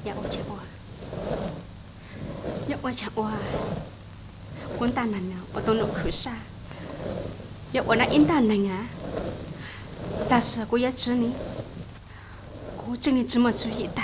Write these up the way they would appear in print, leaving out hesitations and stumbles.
呀，我讲话，呀，我讲话，滚蛋了呢，我都能哭啥？呀，我那应当能啊，但是我也知你，我真的这么注意的。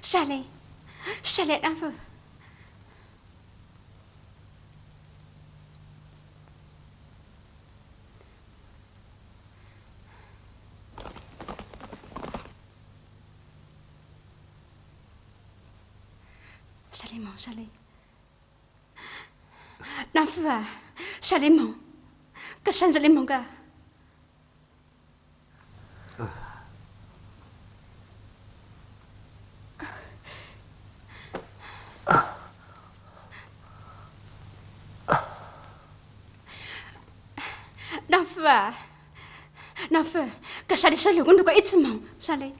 下来，下来，丈夫。下来梦，下来。丈夫啊，下来梦，搿山子里梦个。丈夫啊，丈夫，搿啥里是流，我如果一直梦，啥里？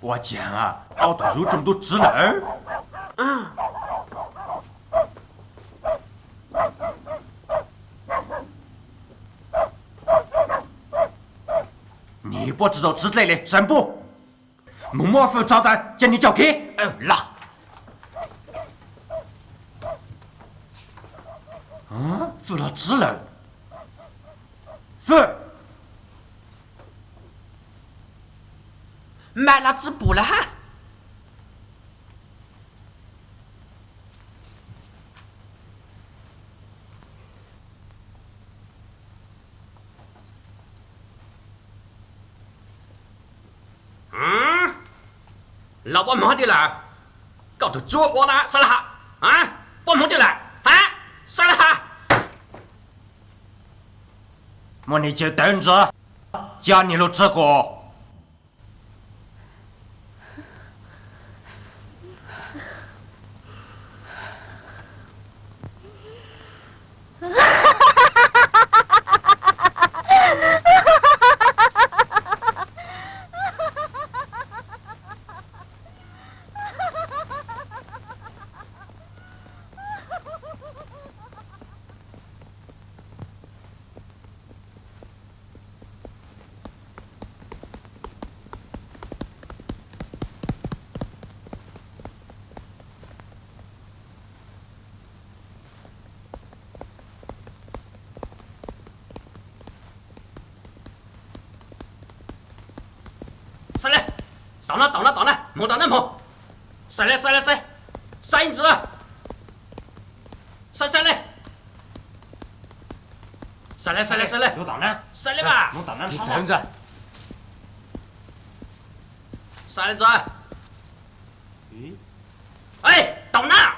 我讲啊，熬到肉这么多汁了儿。你不知道汁来了，散步。木莫夫找咱将你叫开。拉。付了汁了。付。买了纸布了哈。老婆忙的了，搞头做活了，是了哈啊，不忙的了啊，是了哈。我你就等着，叫你录这个。到了，莫到那莫，塞来，塞银子，塞来，塞来，有档呢，塞来吧，弄档呢，你抄等着，塞来子，咦，哎，到哪？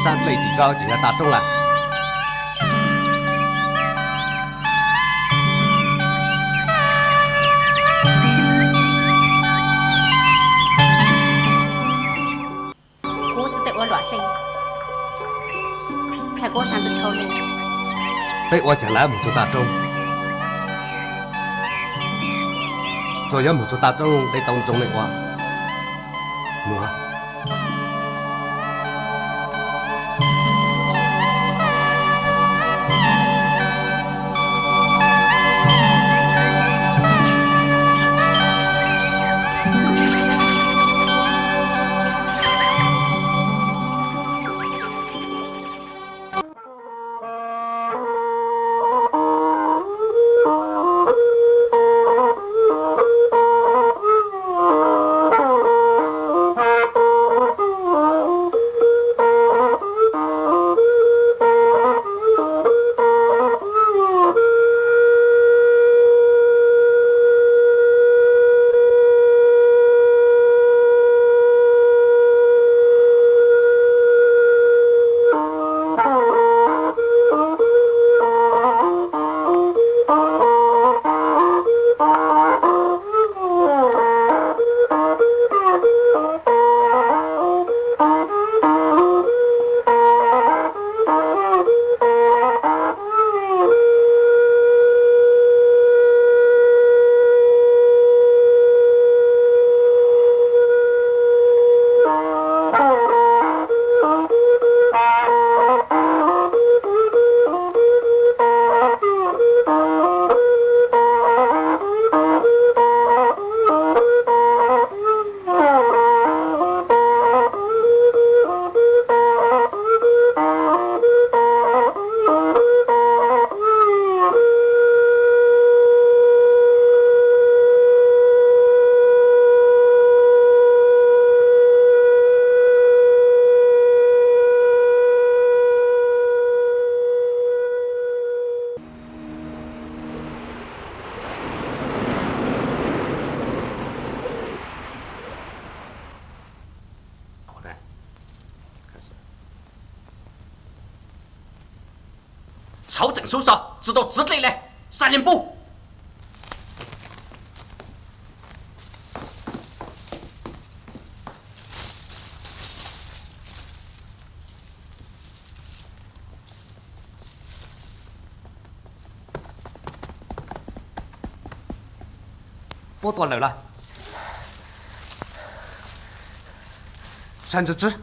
山飞地高就要打中了。我只在我乱飞，才给我上次挑人。被我将来没做打中，昨日没做打中，你當中的話，我。朝政手少，知道治理的3年补。波多來啦，山之之。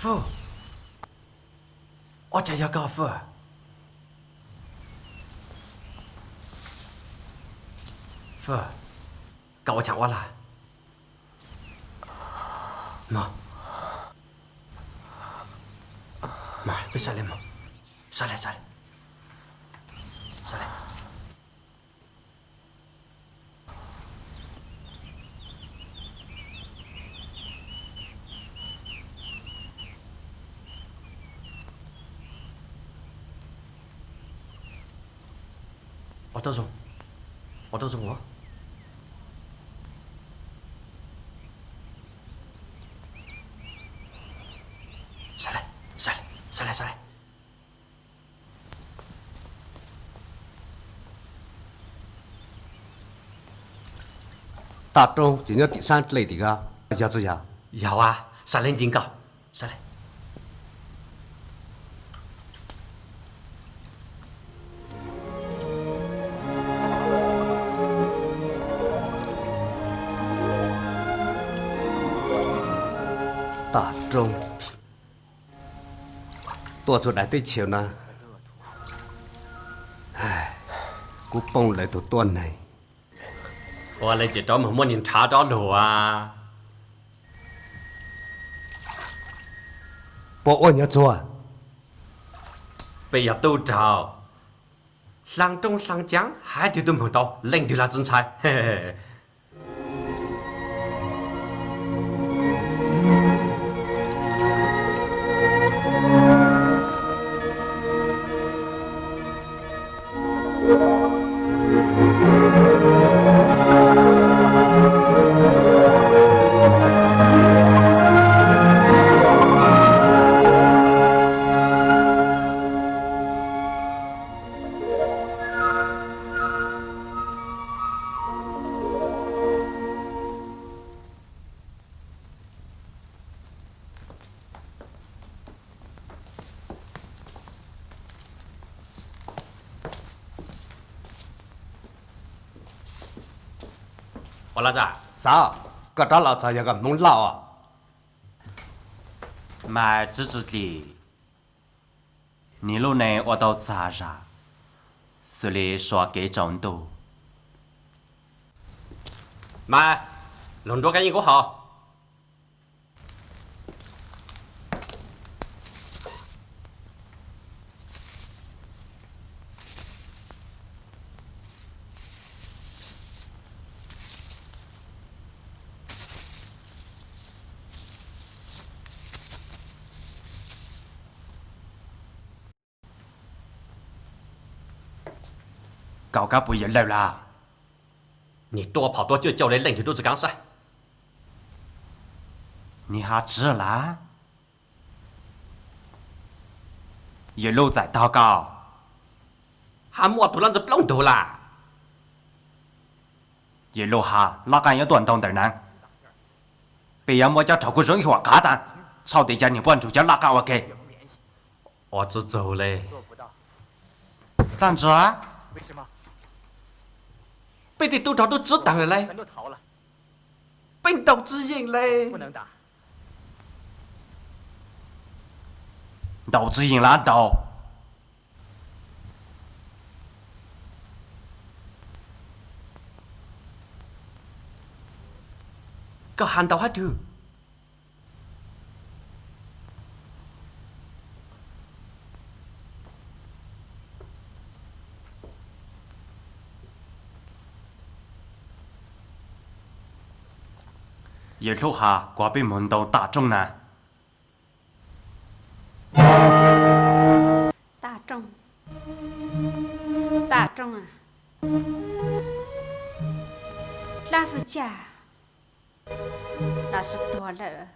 父，我就要告父。父，跟我讲话啦。妈，别下来嘛，下来。我等中我。下来。大众只要第三类的个，要这样。有啊，下来警告，下来。大众。多出来对球呢，唉，กูป้องเลยตัวต้นnày，我来这找某人查着路啊，不按要做，被要都找，上中上江还得都碰到，领对了真才，嘿嘿。我老子，啥？个大老子有个蒙老啊！买自己的，你路内我到咋啥？所以说给中度。妈，弄多赶紧过好。搞个不也累啦？你多跑多就叫人领起肚子干啥？你还吃啦？一路在祷告，还莫多让这不弄多啦。一路下那干要断动的呢？别让我家炒股生活嘎蛋，炒地家你关注家那干我给。我只走嘞。但是啊。为什么？被你督导都知道了嘞，全都逃了，被导指引嘞。不能打。导指引拉倒。个喊到还丢。一路下挂被门到大众呢。大众啊，拉夫家那是多了。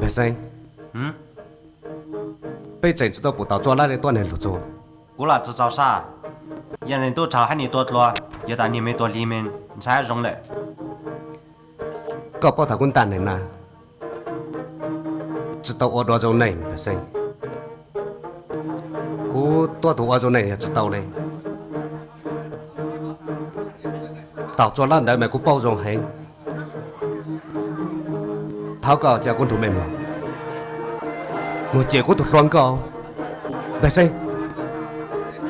别生，被整知道不到抓那的多年路做，我哪知道啥？人人都找喊你多多，也当你没多里面，你才容了。搞不到滚蛋的呢，知道我多种人别生，我多多我种人也知道嘞。到抓那的美国包容很，他搞加工图没嘛？我结果都双高，别生，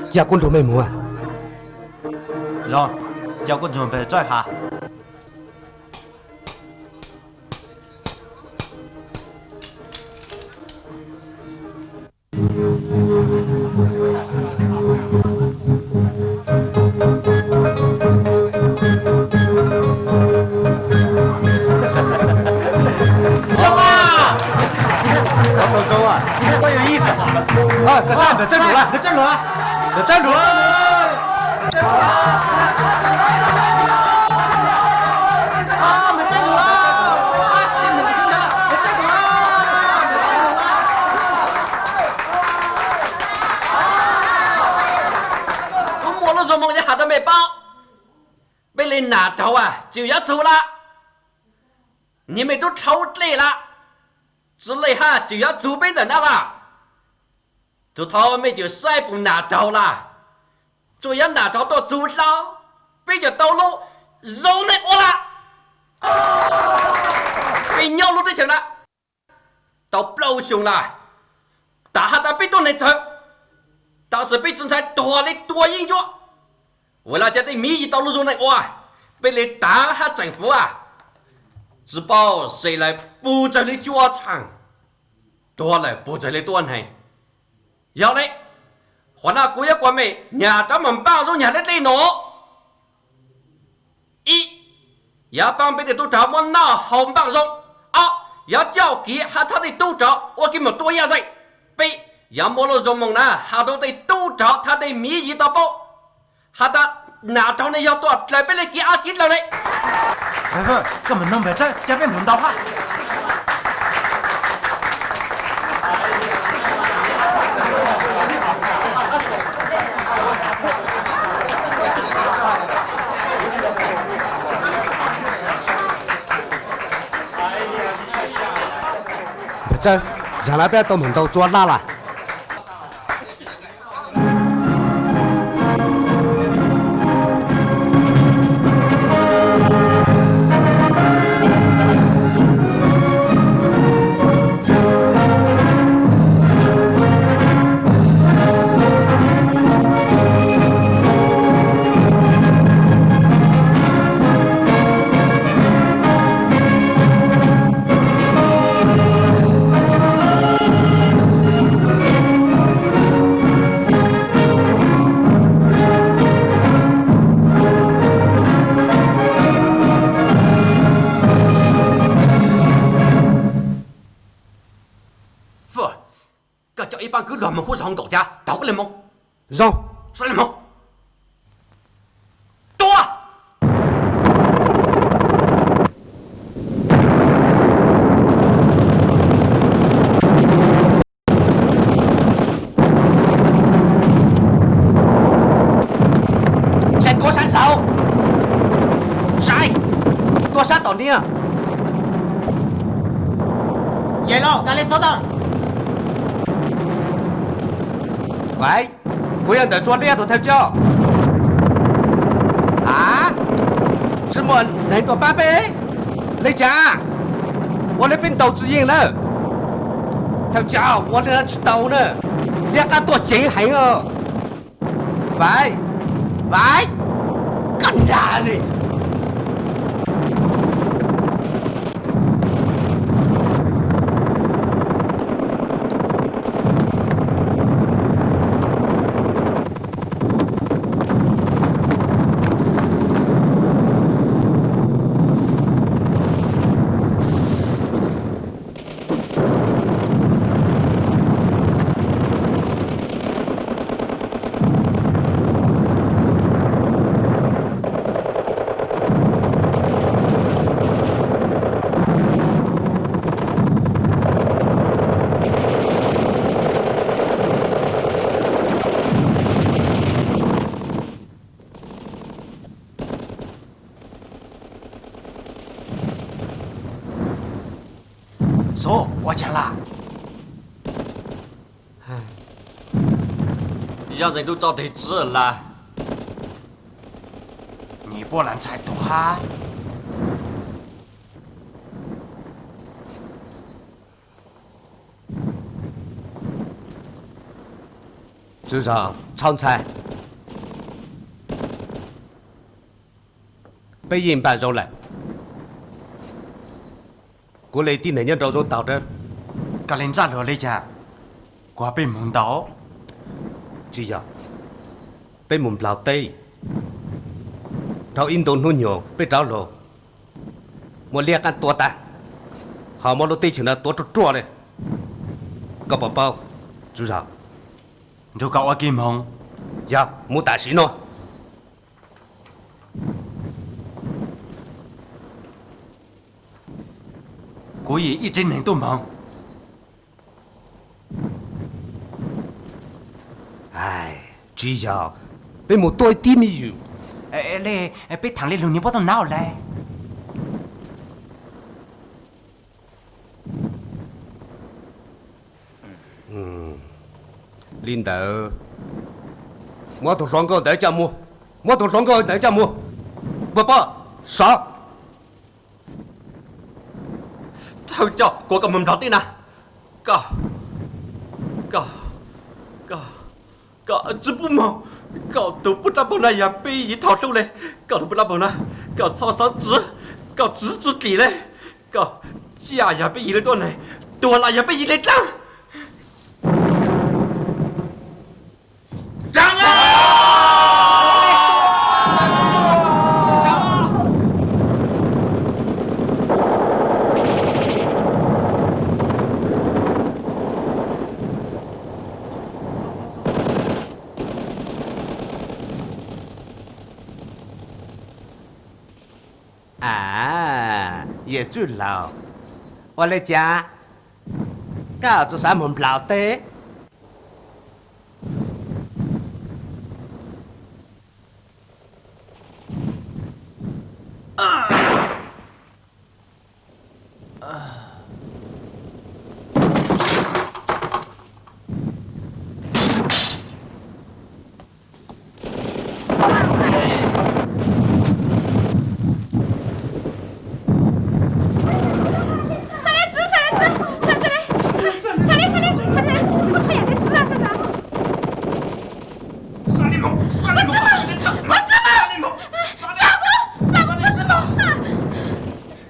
加工图没嘛？让，叫我准备再下。多有意思！啊，搁啥？搁站住了！搁站住了！搁站住了！啊，没站住了！啊，你们听着了，没站住了！我摸了什么也下都没报，被人拿走啊就要走了，你们都抽累了。之类哈就要准备的那了，这他们就晒不拿到了，就要拿到到桌上，被就到路肉那我了，被尿路的成了，到高雄了，大哈达被都能成，当时被警察多了多应着，为了家的民意道路中那我，被人打哈政府啊。只保谁来布置的脚场，多来布置的短呢？要嘞，换那国家官媒，伢他们帮助伢的内容。一，要帮别的都找我拿好帮助；二，要交给下他的都找我给们多压在；B，要莫了什么呢？下头的都找他的民意到报，下他拿到的要多来别来给阿给了嘞。师傅，根本弄不正，这边门道话。不正，让那边都门都抓拉了。帮个乱门户上国家，倒个人吗？让，是人吗？多啊！先多山手，谁？多山到你啊！野佬，哪里收到？喂，不要得做猎头头教。啊？什么人多八倍？你讲，我那边都知应了。头教我那知道呢，你个多真狠哦。喂，喂，干啥呢？走，我讲了。让人都找得知了。你不能再多哈。组长，常菜被银办肉了，过来的那年当中到的，格林扎罗来讲，我被蒙到。只要被蒙老底，到印度弄牛被找路，我两个多大，好么路对起来多着抓嘞，个宝宝，组长，你搞我给蒙，呀，没担心喏。我也一直能都蒙。哎，只要被我多一点没有。嘞，被唐丽龙你不都闹嘞？领导，我同双哥在家么？我同双哥在家么？爸爸，上！Thôi cho, của cầm mầm đầu tiên nè. Cậu chứ bố mồ. Cậu tụ bút ra bố này à, bây giờ thọ trâu lên. Cậu tụ bút ra bố này. Cậu cho sáng chứ. Cậu chứ tỷ lên. Cậu chà à bây giờ lên tuần này. Tuần lại à bây giờ lên trăng. Trăng à! À, về chú lão, tôi lấy cha, cả chú sáng mồm lão tế.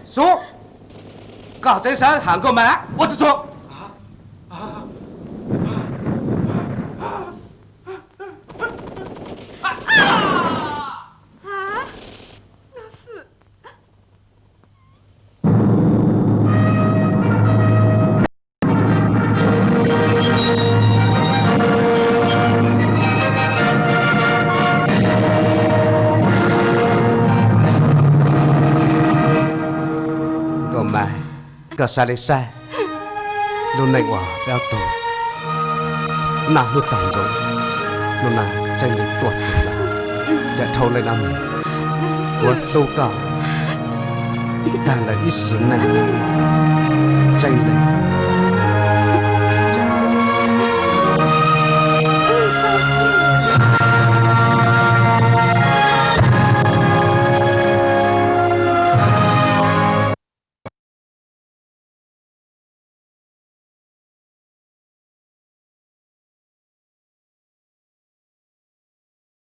Xuống, cả trên sáng hàng cơ má, tôi chỉ xuống. Cả xa lấy xa lúc này quả béo tổ nà lúc tổng rồi lúc nà tranh lấy tuột rồi là chạy thâu lên năm quất lâu cả đang là ít xứ này tranh lấy